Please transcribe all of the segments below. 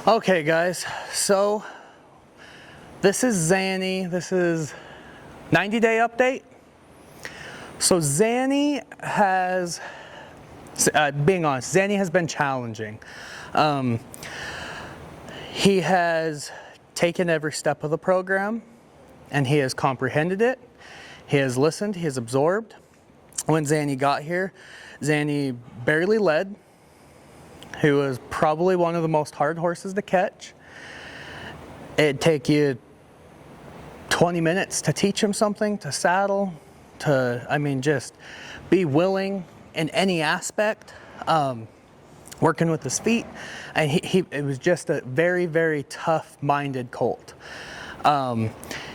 Okay guys, so this is Xanny. This is 90-day update. So Xanny has, being honest, Xanny has been challenging. He has taken every step of the program and he has comprehended it. He has listened, he has absorbed. When Xanny got here, Xanny barely led. He was probably one of the most hard horses to catch. It'd take you 20 minutes to teach him something, to saddle, to, just be willing in any aspect, working with his feet. And it was just a very, very tough-minded colt.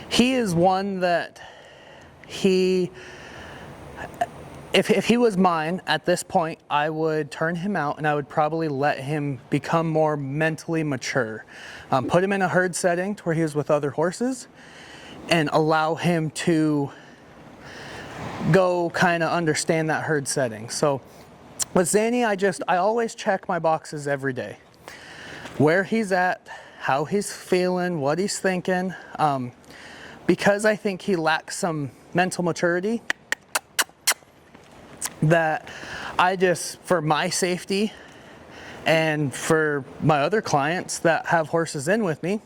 He is one that if he was mine at this point, I would turn him out and I would probably let him become more mentally mature. Put him in a herd setting to where he was with other horses and allow him to go kind of understand that herd setting. So with Xanny, I always check my boxes every day. Where he's at, how he's feeling, what he's thinking. Because I think he lacks some mental maturity, that for my safety and for my other clients that have horses in with me,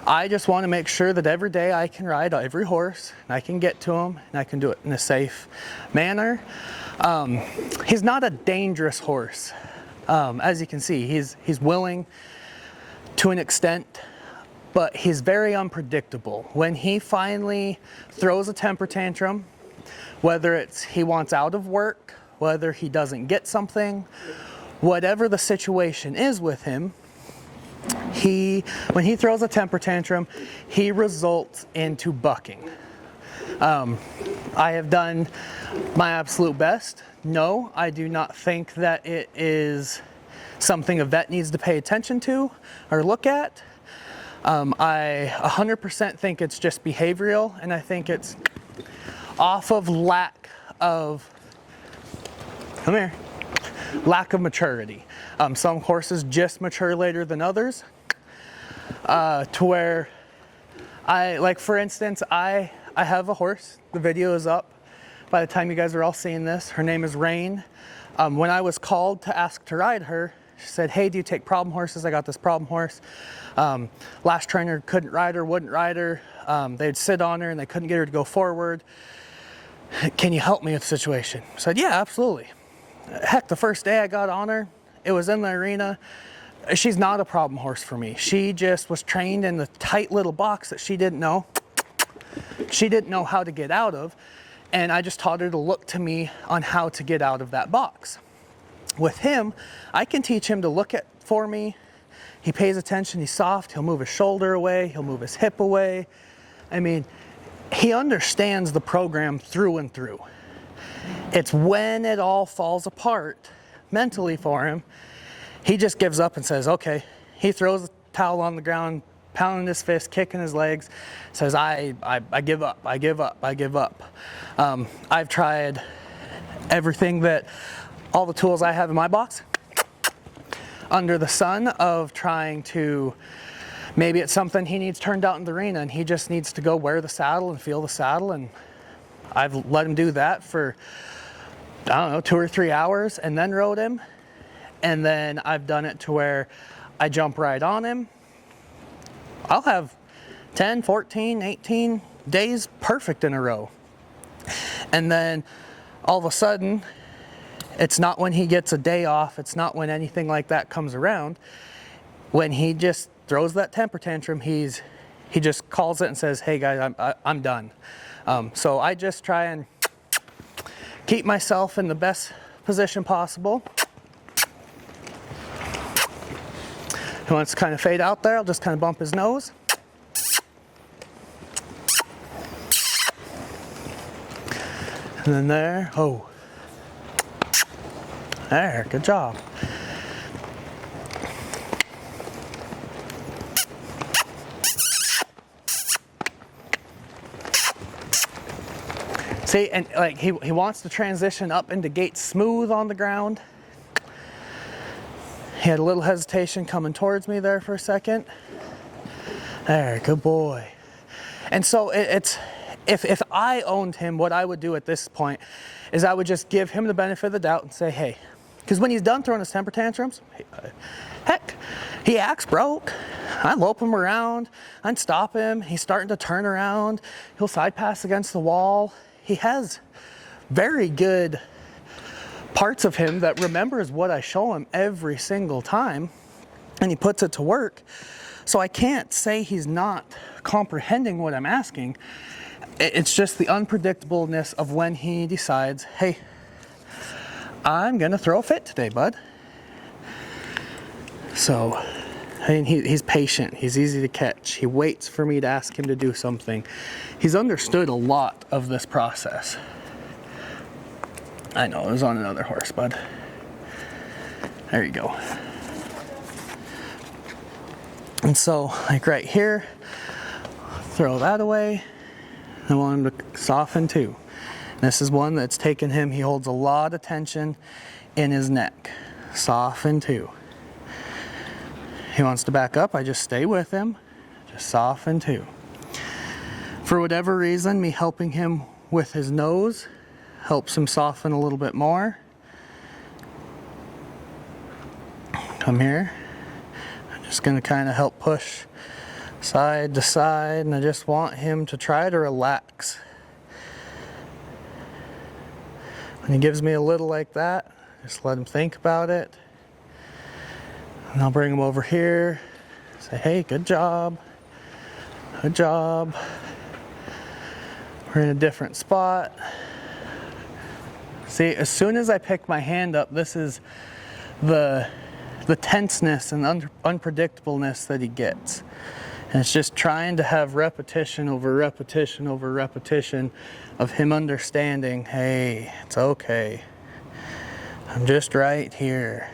I just want to make sure that every day I can ride every horse, and I can get to them, and I can do it in a safe manner. He's not a dangerous horse. As you can see, he's willing to an extent, but he's very unpredictable. When he finally throws a temper tantrum, whether it's he wants out of work, whether he doesn't get something, whatever the situation is with him, when he throws a temper tantrum, he results into bucking. I have done my absolute best. No, I do not think that it is something a vet needs to pay attention to or look at. I 100% think it's just behavioral, and I think it's off of lack of maturity. Some horses just mature later than others, to where for instance, I have a horse. The video is up by the time you guys are all seeing this. Her name is Rain. When I was called to ask to ride her, she said, "Hey, do you take problem horses? I got this problem horse. Last trainer couldn't ride her, wouldn't ride her. They'd sit on her and they couldn't get her to go forward. Can you help me with the situation?" I said, "Yeah, absolutely." Heck, the first day I got on her, it was in the arena. She's not a problem horse for me. She just was trained in the tight little box that she didn't know. She didn't know how to get out of, and I just taught her to look to me on how to get out of that box. With him, I can teach him to look for me. He pays attention, he's soft, he'll move his shoulder away, he'll move his hip away. He understands the program through and through. It's when it all falls apart mentally for him, he just gives up and says, okay. He throws the towel on the ground, pounding his fist, kicking his legs, says, I give up, I give up, I give up. I've tried everything all the tools I have in my box, under the sun of trying to, maybe it's something he needs turned out in the arena and he just needs to go wear the saddle and feel the saddle, and I've let him do that for, 2 or 3 hours and then rode him. And then I've done it to where I jump right on him. I'll have 10, 14, 18 days perfect in a row. And then all of a sudden, it's not when he gets a day off, it's not when anything like that comes around. When he just throws that temper tantrum, he just calls it and says, "Hey guys, I'm done." So I just try and keep myself in the best position possible. He wants to kind of fade out there, I'll just kind of bump his nose. And then there, there, good job. See, and he wants to transition up into gait smooth on the ground. He had a little hesitation coming towards me there for a second. There, good boy. And so it's, if I owned him, what I would do at this point is I would just give him the benefit of the doubt and say, hey, because when he's done throwing his temper tantrums, heck, he acts broke. I lope him around, I'd stop him, he's starting to turn around, he'll side pass against the wall. He has very good parts of him that remembers what I show him every single time, and he puts it to work. So I can't say he's not comprehending what I'm asking. It's just the unpredictableness of when he decides, hey, I'm gonna throw a fit today, bud. So, I mean, he's patient, he's easy to catch, he waits for me to ask him to do something. He's understood a lot of this process. I know, it was on another horse, bud. There you go. And so, like right here, throw that away. I want him to soften too. This is one that's taken him, he holds a lot of tension in his neck. Soften too. He wants to back up, I just stay with him. Just soften too. For whatever reason, me helping him with his nose helps him soften a little bit more. Come here. I'm just going to kind of help push side to side, and I just want him to try to relax. When he gives me a little like that, just let him think about it. And I'll bring him over here, say, hey, good job. Good job. We're in a different spot. See, as soon as I pick my hand up, this is the tenseness and unpredictableness that he gets. And it's just trying to have repetition over repetition over repetition of him understanding, hey, it's okay. I'm just right here.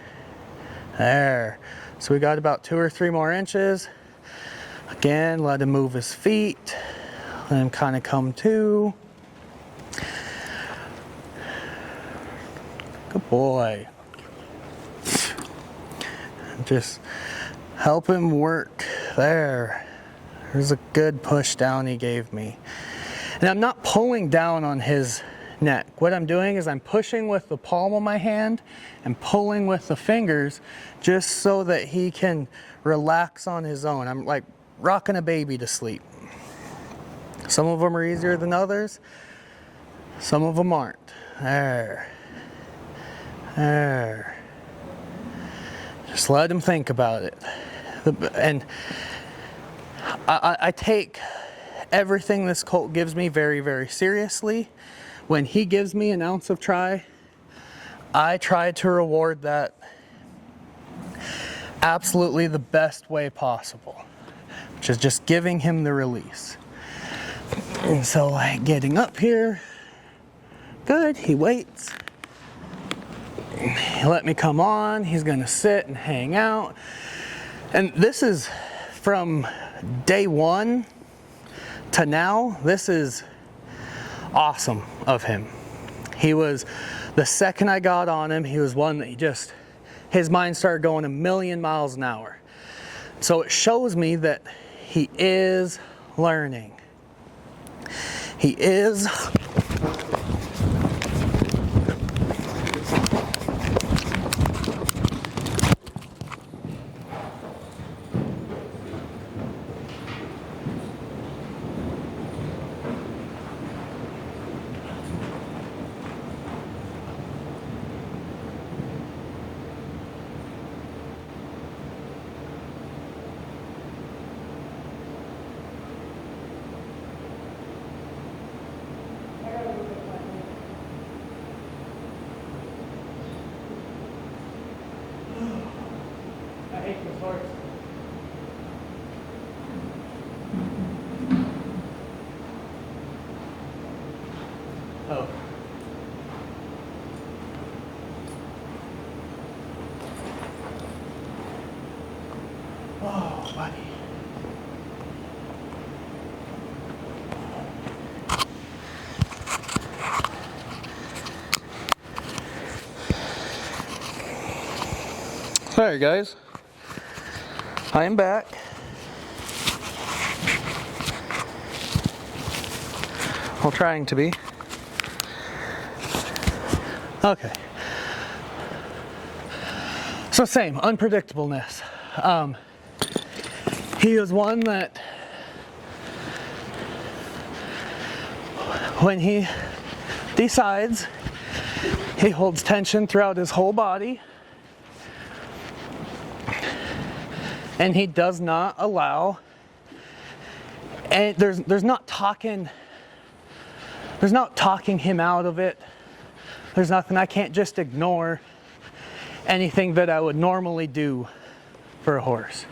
There. So we got about 2 or 3 more inches. Again, let him move his feet. Let him kind of come to. Good boy. Just help him work. There. There's a good push down he gave me. And I'm not pulling down on his neck. What I'm doing is I'm pushing with the palm of my hand and pulling with the fingers just so that he can relax on his own. I'm like rocking a baby to sleep. Some of them are easier than others. Some of them aren't. There. There. Just let him think about it. And I take everything this colt gives me very, very seriously. When he gives me an ounce of try, I try to reward that absolutely the best way possible, which is just giving him the release. And so like getting up here, good, he waits. He let me come on, he's gonna sit and hang out. And this is from day 1 to now, this is awesome of him. He was, the second I got on him, he was one that he just, his mind started going a million miles an hour. So it shows me that he is learning. He is I hate this horse. Oh. Oh, buddy. Alright guys, I am back. Well, trying to be. Okay. So same, unpredictableness. He is one that when he decides, he holds tension throughout his whole body, and he does not allow, and there's not talking him out of it. There's nothing, I can't just ignore anything that I would normally do for a horse.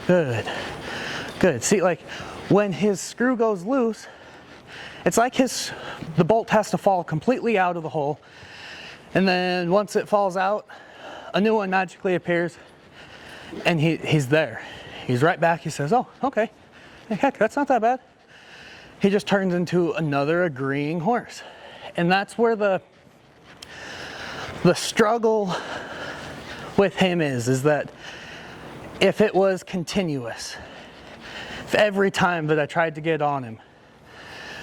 Good, good. See, like when his screw goes loose, it's like the bolt has to fall completely out of the hole, and then once it falls out, a new one magically appears, and he's there. He's right back. He says, oh, okay, heck, that's not that bad. He just turns into another agreeing horse. And that's where the struggle with him is that if it was continuous, if every time that I tried to get on him,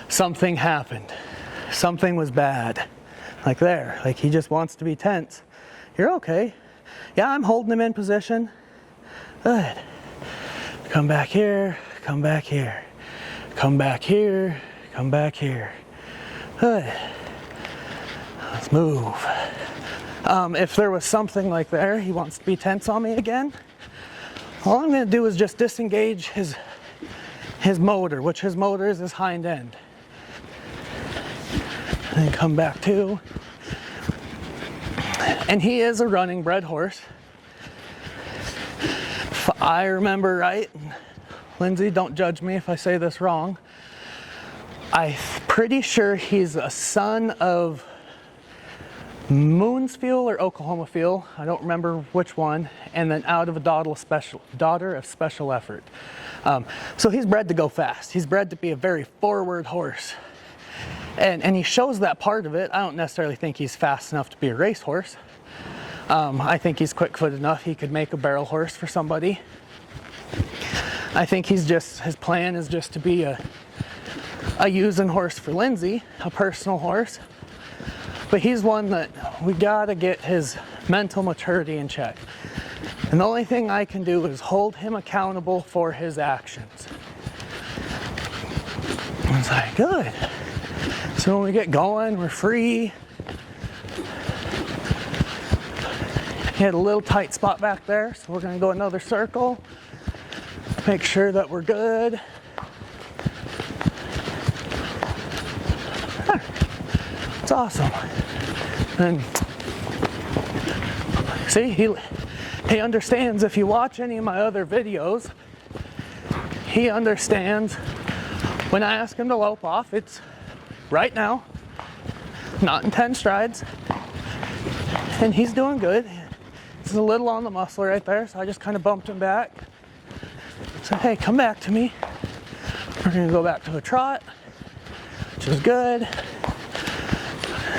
something happened, something was bad, like there, like he just wants to be tense, you're okay. Yeah, I'm holding him in position. Good. Come back here, come back here, come back here, come back here. Good. Let's move. If there was something like there, he wants to be tense on me again, all I'm going to do is just disengage his motor, which his motor is his hind end. And then come back to. And he is a running bred horse. If I remember right, Lindsay, don't judge me if I say this wrong, I'm pretty sure he's a son of Moonsfield or Oklahoma Field, I don't remember which one, and then out of a daughter of special effort. So he's bred to go fast. He's bred to be a very forward horse. And he shows that part of it. I don't necessarily think he's fast enough to be a race horse. I think he's quick-footed enough he could make a barrel horse for somebody. I think his plan is just to be a using horse for Lindsay, a personal horse. But he's one that we gotta get his mental maturity in check. And the only thing I can do is hold him accountable for his actions. It's like, good. So when we get going, we're free. He had a little tight spot back there, so we're gonna go another circle. Make sure that we're good. It's awesome. And see, he understands. If you watch any of my other videos, he understands when I ask him to lope off, it's right now, not in 10 strides. And he's doing good. He's a little on the muscle right there, so I just kind of bumped him back. Said, hey, come back to me. We're gonna go back to a trot, which is good.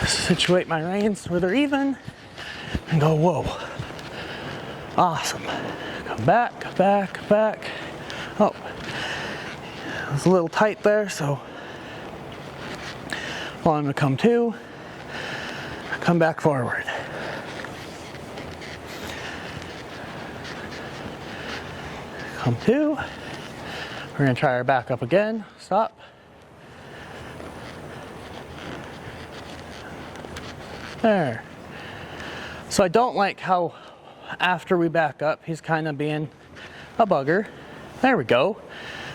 Situate my reins where they're even and go, whoa. Awesome. Come back, back, back. Oh, it was a little tight there, so well, I'm gonna come to, come back forward. Come to. We're gonna try our back up again. Stop. There. So I don't like how after we back up, he's kind of being a bugger. There we go.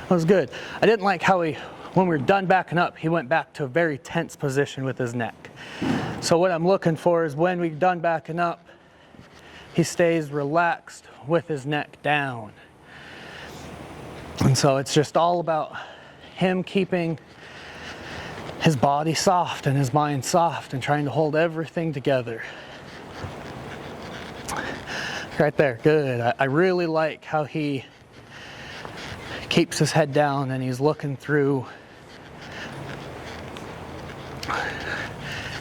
That was good. I didn't like how when we were done backing up, he went back to a very tense position with his neck. So what I'm looking for is when we're done backing up, he stays relaxed with his neck down. And so it's just all about him keeping his body soft and his mind soft and trying to hold everything together. Right there, good. I really like how he keeps his head down and he's looking through.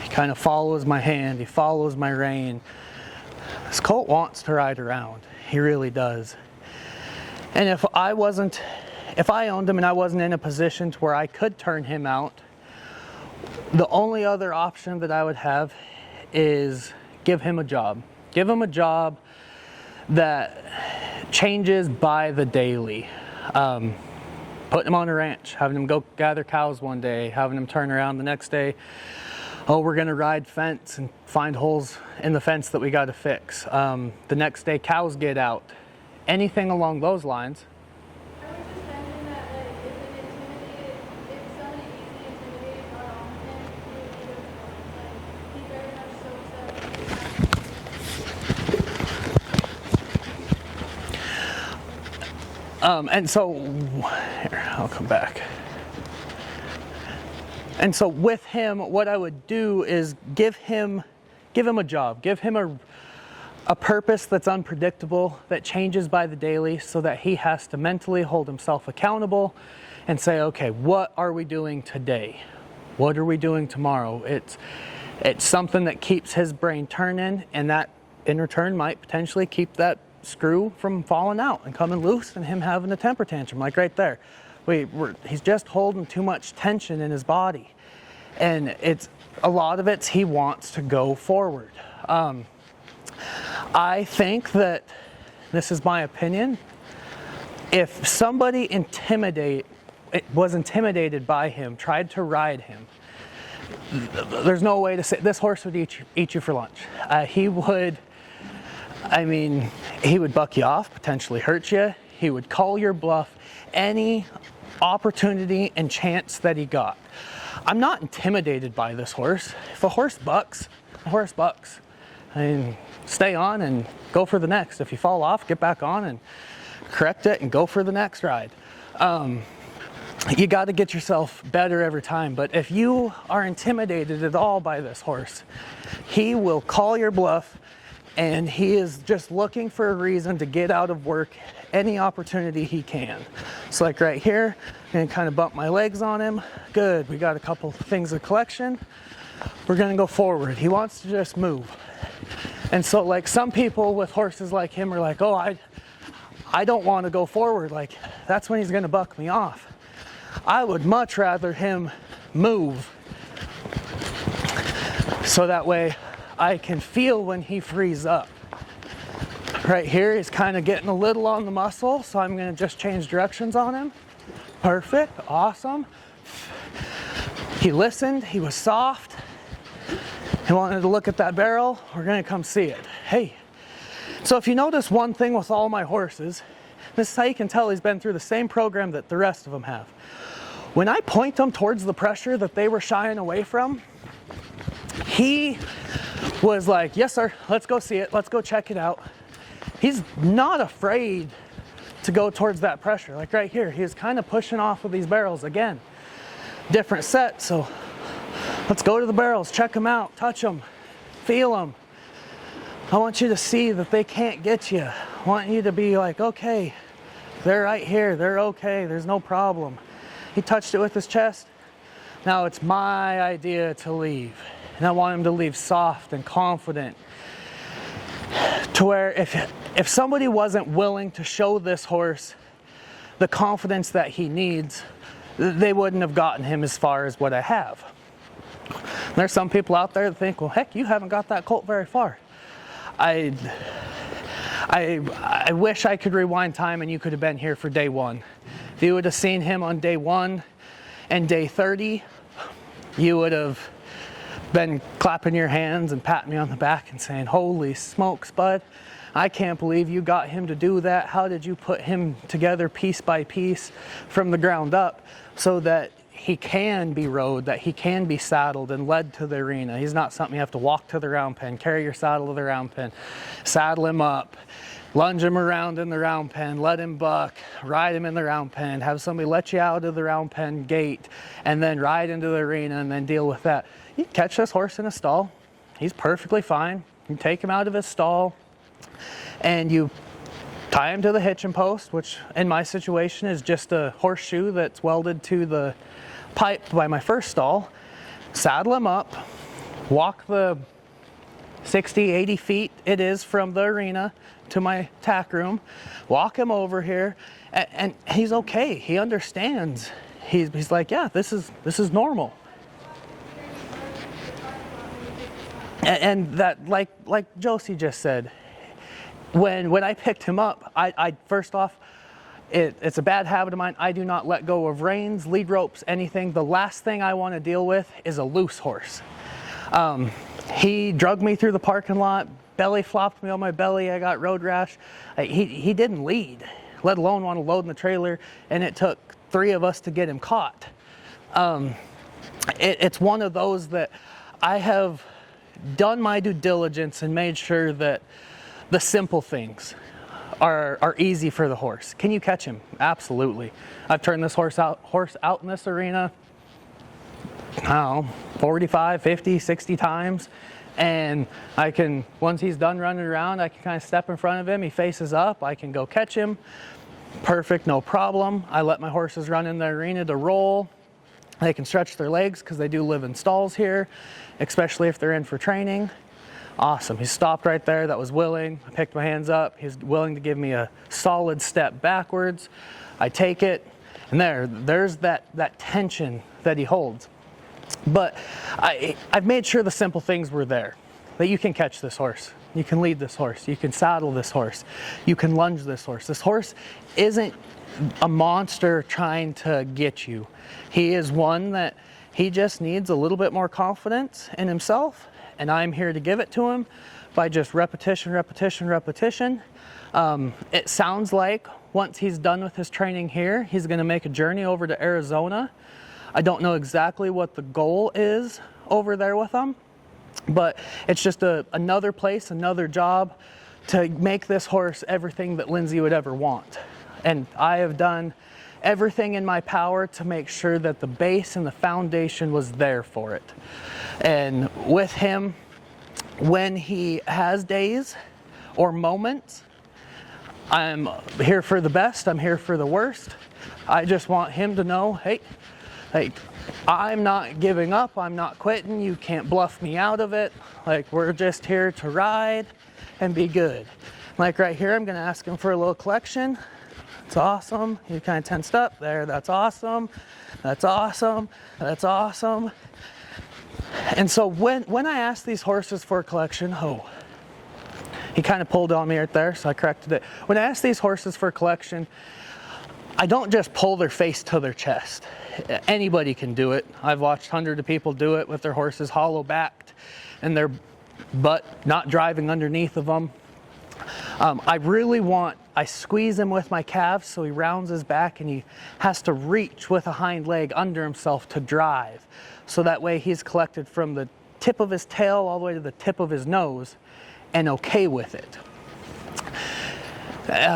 He kind of follows my hand, he follows my rein. This colt wants to ride around. He really does. And if I owned him and I wasn't in a position to where I could turn him out, the only other option that I would have is give him a job. Give him a job that changes by the daily. Putting him on a ranch, having him go gather cows one day, having him turn around the next day. Oh, we're gonna ride fence and find holes in the fence that we gotta fix. The next day cows get out. Anything along those lines. I was just thinking that, like, if somebody easily intimidated our own him, he very much shows And so, here, I'll come back. And so with him, what I would do is give him a job, give him a purpose that's unpredictable, that changes by the daily, so that he has to mentally hold himself accountable and say, okay, what are we doing today? What are we doing tomorrow? It's something that keeps his brain turning, and that in return might potentially keep that screw from falling out and coming loose and him having a temper tantrum, like right there. He's just holding too much tension in his body, and a lot of it's he wants to go forward. I think that, this is my opinion, if somebody was intimidated by him, tried to ride him, there's no way to say this horse would eat you for lunch. He would buck you off, potentially hurt you. He would call your bluff any opportunity and chance that he got. I'm not intimidated by this horse. If a horse bucks, a horse bucks. I mean, stay on and go for the next. If you fall off, get back on and correct it and go for the next ride. You got to get yourself better every time. But if you are intimidated at all by this horse, he will call your bluff, and he is just looking for a reason to get out of work any opportunity he can. So like right here, I'm gonna kind of bump my legs on him. Good, we got a couple things of collection. We're gonna go forward. He wants to just move. And so like some people with horses like him are like, oh, I don't want to go forward. Like that's when he's gonna buck me off. I would much rather him move, so that way I can feel when he frees up. Right here, he's kind of getting a little on the muscle, so I'm going to just change directions on him. Perfect, awesome. He listened, he was soft. He wanted to look at that barrel. We're going to come see it. Hey, so if you notice one thing with all my horses, this is how you can tell he's been through the same program that the rest of them have. When I point them towards the pressure that they were shying away from, he was like, yes sir, let's go see it, let's go check it out. He's not afraid to go towards that pressure. Like right here, he's kind of pushing off of these barrels again. Different set, so let's go to the barrels, check them out, touch them, feel them. I want you to see that they can't get you. I want you to be like, okay, they're right here, they're okay, there's no problem. He touched it with his chest. Now it's my idea to leave. And I want him to leave soft and confident, to where if somebody wasn't willing to show this horse the confidence that he needs, they wouldn't have gotten him as far as what I have. There's some people out there that think, well, heck, you haven't got that colt very far. I wish I could rewind time and you could have been here for day one. If you would have seen him on day 1 and day 30, you would have been clapping your hands and patting me on the back and saying, holy smokes, bud, I can't believe you got him to do that. How did you put him together piece by piece from the ground up so that he can be rode, that he can be saddled and led to the arena? He's not something you have to walk to the round pen, carry your saddle to the round pen, saddle him up, lunge him around in the round pen, let him buck, ride him in the round pen, have somebody let you out of the round pen gate, and then ride into the arena and then deal with that. You can catch this horse in a stall. He's perfectly fine. You take him out of his stall and you tie him to the hitching post, which in my situation is just a horseshoe that's welded to the pipe by my first stall. Saddle him up, walk the 60, 80 feet it is from the arena to my tack room. Walk him over here, and he's okay. He understands. He's like, yeah, this is normal. And that, like Josie just said, when I picked him up, I first off, it's a bad habit of mine. I do not let go of reins, lead ropes, anything. The last thing I want to deal with is a loose horse. He drugged me through the parking lot, belly flopped me on my belly. I got road rash. He didn't lead, let alone want to load in the trailer, and it took 3 of us to get him caught. It's one of those that I have done my due diligence and made sure that the simple things are easy for the horse. Can you catch him? Absolutely. I've turned this horse out in this arena, I don't know, 45, 50, 60 times. And I can, once he's done running around, I can kind of step in front of him. He faces up. I can go catch him. Perfect, no problem. I let my horses run in the arena to roll. They can stretch their legs because they do live in stalls here, especially if they're in for training. Awesome. He stopped right there. That was willing. I picked my hands up. He's willing to give me a solid step backwards. I take it, and there's that tension that he holds. But I've made sure the simple things were there. That you can catch this horse. You can lead this horse. You can saddle this horse. You can lunge this horse. This horse isn't a monster trying to get you. He is one that he just needs a little bit more confidence in himself, and I'm here to give it to him by just repetition, repetition, repetition. It sounds like once he's done with his training here, he's going to make a journey over to Arizona. I don't know exactly what the goal is over there with him, but it's just another place, another job to make this horse everything that Lindsay would ever want. And I have done everything in my power to make sure that the base and the foundation was there for it. And with him, when he has days or moments, I'm here for the best, I'm here for the worst. I just want him to know, hey, I'm not giving up, I'm not quitting, you can't bluff me out of it. Like, we're just here to ride and be good. Like right here, I'm gonna ask him for a little collection. It's awesome. He kind of tensed up there. That's awesome. That's awesome. That's awesome. And so when I ask these horses for a collection, he kind of pulled on me right there, so I corrected it. When I ask these horses for a collection, I don't just pull their face to their chest. Anybody can do it. I've watched hundreds of people do it with their horses hollow backed and their butt not driving underneath of them. I squeeze him with my calves so he rounds his back and he has to reach with a hind leg under himself to drive. So that way he's collected from the tip of his tail all the way to the tip of his nose and okay with it.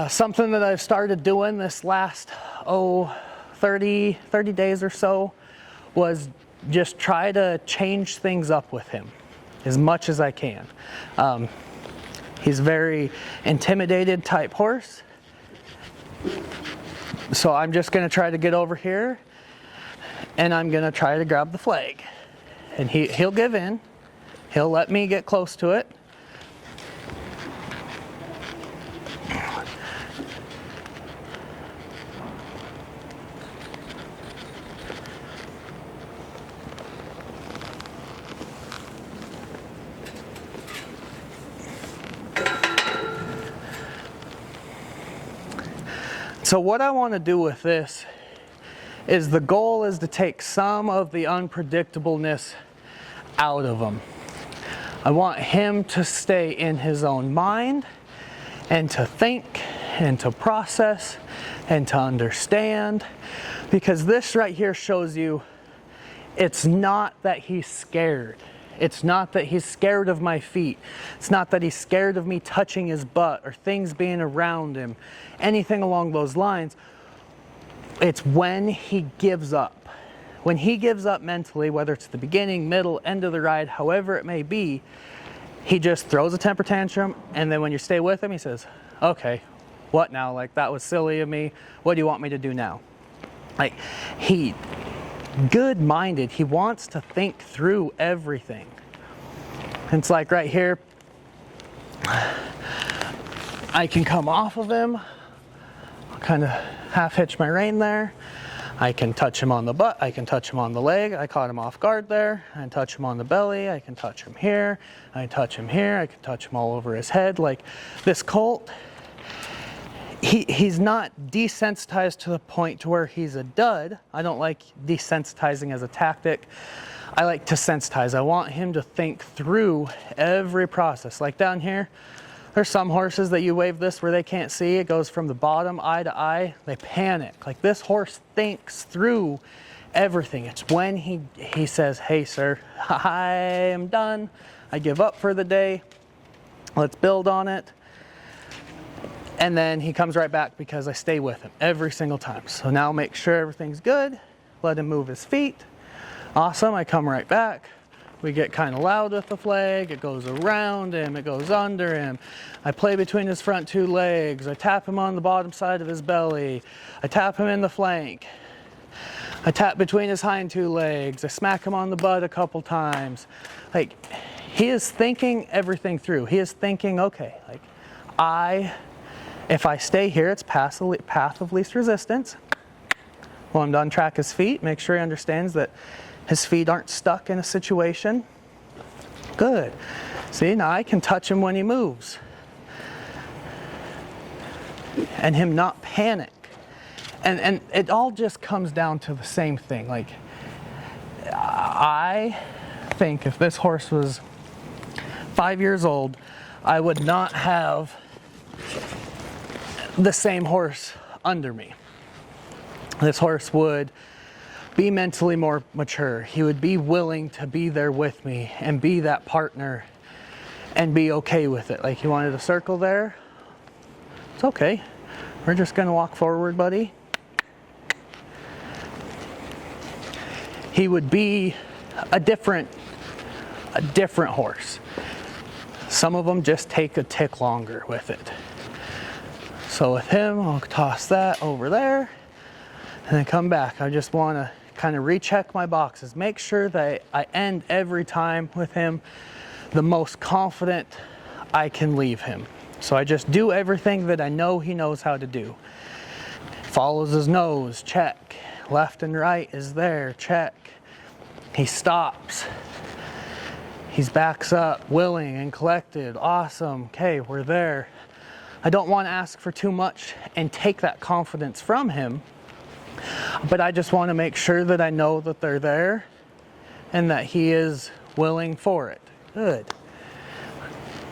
Something that I've started doing this last, 30 days or so was just try to change things up with him as much as I can. He's a very intimidated type horse. So I'm just going to try to get over here and I'm going to try to grab the flag. And he'll give in. He'll let me get close to it. So what I want to do with this is the goal is to take some of the unpredictableness out of him. I want him to stay in his own mind and to think and to process and to understand, because this right here shows you it's not that he's scared. It's not that he's scared of my feet. It's not that he's scared of me touching his butt or things being around him, anything along those lines. It's when he gives up. When he gives up mentally, whether it's the beginning, middle, end of the ride, however it may be, he just throws a temper tantrum, and then when you stay with him, he says, okay, what now? Like, that was silly of me. What do you want me to do now? Like, good-minded. He wants to think through everything. And it's like right here, I can come off of him, kind of half hitch my rein there. I can touch him on the butt, I can touch him on the leg. I caught him off guard there. I can touch him on the belly, I can touch him here, I can touch him here, I can touch him all over his head. Like this colt, he's not desensitized to the point to where he's a dud. I don't like desensitizing as a tactic. I like to sensitize. I want him to think through every process. Like down here, there's some horses that you wave this where they can't see. It goes from the bottom, eye to eye. They panic. Like this horse thinks through everything. It's when he says, hey sir, I am done. I give up for the day. Let's build on it. And then he comes right back because I stay with him every single time. So now make sure everything's good. Let him move his feet. Awesome, I come right back. We get kind of loud with the flag. It goes around him, it goes under him. I play between his front two legs. I tap him on the bottom side of his belly. I tap him in the flank. I tap between his hind two legs. I smack him on the butt a couple times. Like, he is thinking everything through. He is thinking, okay, like, if I stay here, it's path of least resistance. Well, I'm done, track his feet. Make sure he understands that his feet aren't stuck in a situation. Good. See, now I can touch him when he moves. And him not panic. And it all just comes down to the same thing. Like, I think if this horse was 5 years old, I would not have the same horse under me. This horse would be mentally more mature. He would be willing to be there with me and be that partner and be okay with it. Like, he wanted a circle there. It's okay. We're just gonna walk forward, buddy. He would be a different horse. Some of them just take a tick longer with it. So with him, I'll toss that over there and then come back. I just want to kind of recheck my boxes. Make sure that I end every time with him the most confident I can leave him. So I just do everything that I know he knows how to do. Follows his nose, check. Left and right is there, check. He stops. He backs up, willing and collected. Awesome. Okay, we're there. I don't want to ask for too much and take that confidence from him, but I just want to make sure that I know that they're there and that he is willing for it. Good.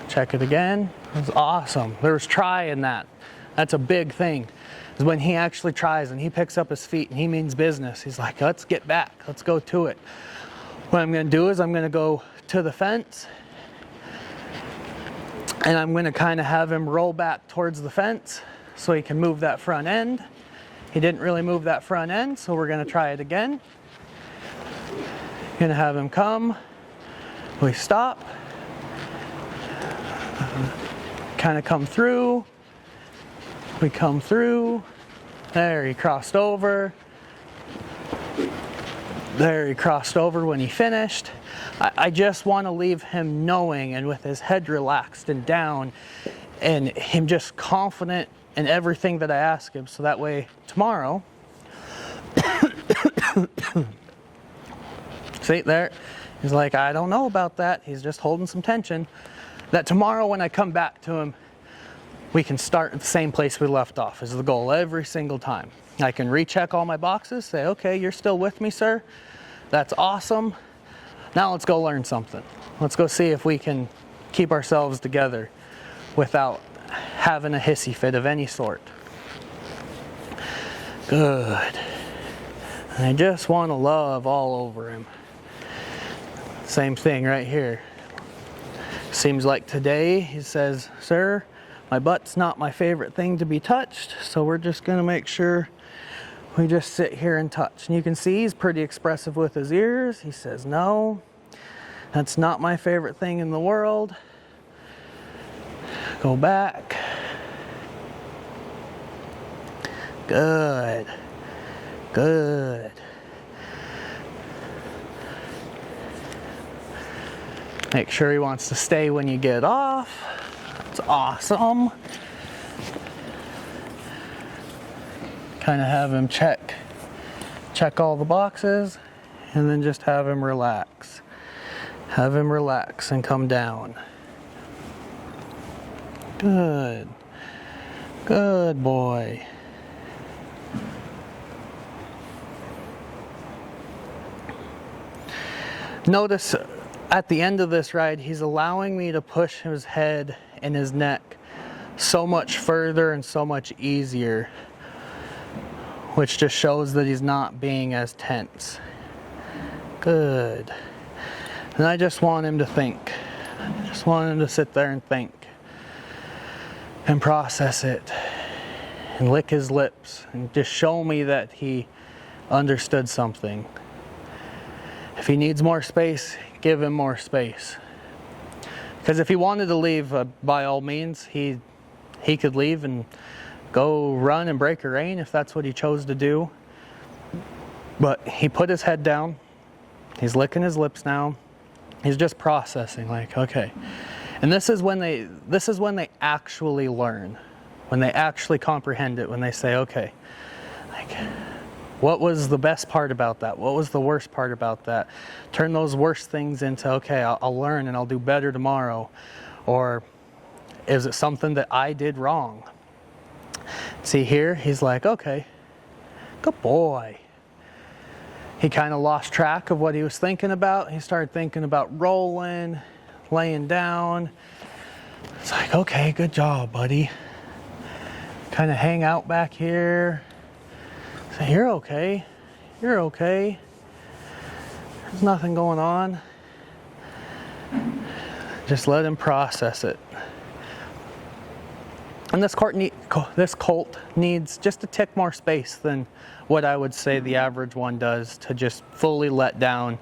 Check it again. That's awesome. There's try in that. That's a big thing. Is when he actually tries and he picks up his feet and he means business. He's like, let's get back. Let's go to it. What I'm going to do is I'm going to go to the fence and I'm going to kind of have him roll back towards the fence so he can move that front end. He didn't really move that front end, so we're going to try it again. Going to have him come. We stop. Kind of come through. We come through. There, he crossed over. There, he crossed over when he finished. I just want to leave him knowing and with his head relaxed and down and him just confident in everything that I ask him. So that way tomorrow, see there, he's like, I don't know about that. He's just holding some tension. That tomorrow when I come back to him, we can start at the same place we left off is the goal every single time. I can recheck all my boxes, say, okay, you're still with me, sir. That's awesome. Now let's go learn something. Let's go see if we can keep ourselves together without having a hissy fit of any sort. Good. And I just want to love all over him. Same thing right here. Seems like today he says, sir, my butt's not my favorite thing to be touched, so we're just going to make sure we just sit here and touch. And you can see he's pretty expressive with his ears. He says, no, that's not my favorite thing in the world. Go back. Good. Good. Make sure he wants to stay when you get off. It's awesome. Kind of have him check all the boxes, and then just have him relax. Have him relax and come down. Good. Good boy. Notice at the end of this ride, he's allowing me to push his head and his neck so much further and so much easier, which just shows that he's not being as tense. Good. And I just want him to think. I just want him to sit there and think and process it and lick his lips and just show me that he understood something. If he needs more space, give him more space. Because if he wanted to leave, by all means, he could leave and go run and break a rain if that's what he chose to do. But he put his head down. He's licking his lips now. He's just processing, like, okay. And this is when they actually learn, when they actually comprehend it, when they say, okay, like, what was the best part about that? What was the worst part about that? Turn those worst things into, okay, I'll learn and I'll do better tomorrow. Or is it something that I did wrong? See here, he's like, okay, good boy. He kind of lost track of what he was thinking about. He started thinking about rolling, laying down. It's like, okay, good job, buddy. Kind of hang out back here. Say, you're okay. You're okay. There's nothing going on. Just let him process it. And this colt needs just a tick more space than what I would say the average one does to just fully let down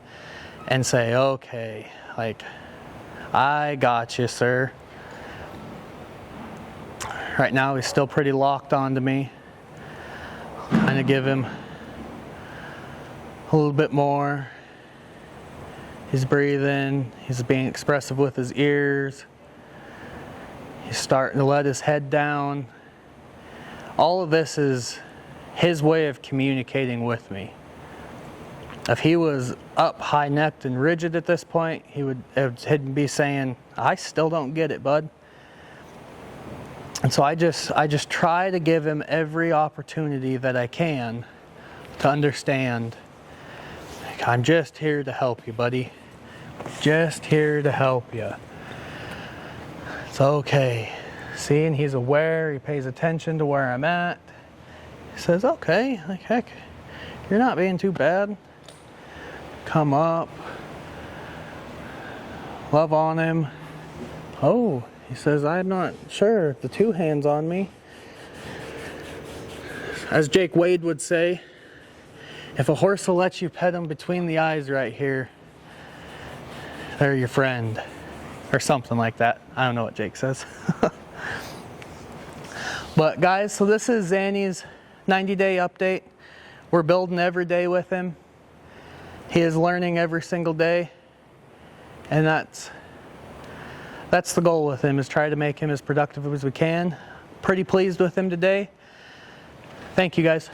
and say, okay, like, I got you, sir. Right now he's still pretty locked onto me. Kind of give him a little bit more. He's breathing. He's being expressive with his ears. He's starting to let his head down. All of this is his way of communicating with me. If he was up high-necked and rigid at this point, he'd be saying, I still don't get it, bud. And so I just try to give him every opportunity that I can to understand. Like, I'm just here to help you, buddy. Just here to help you. It's okay. See, and he's aware, he pays attention to where I'm at. He says, okay, like, heck, you're not being too bad. Come up. Love on him. Oh, he says, I'm not sure. The two hands on me. As Jake Wade would say, if a horse will let you pet him between the eyes right here, they're your friend. Or something like that. I don't know what Jake says. But guys, so this is Xanny's 90-day update. We're building every day with him. He is learning every single day. And that's the goal with him, is try to make him as productive as we can. Pretty pleased with him today. Thank you guys.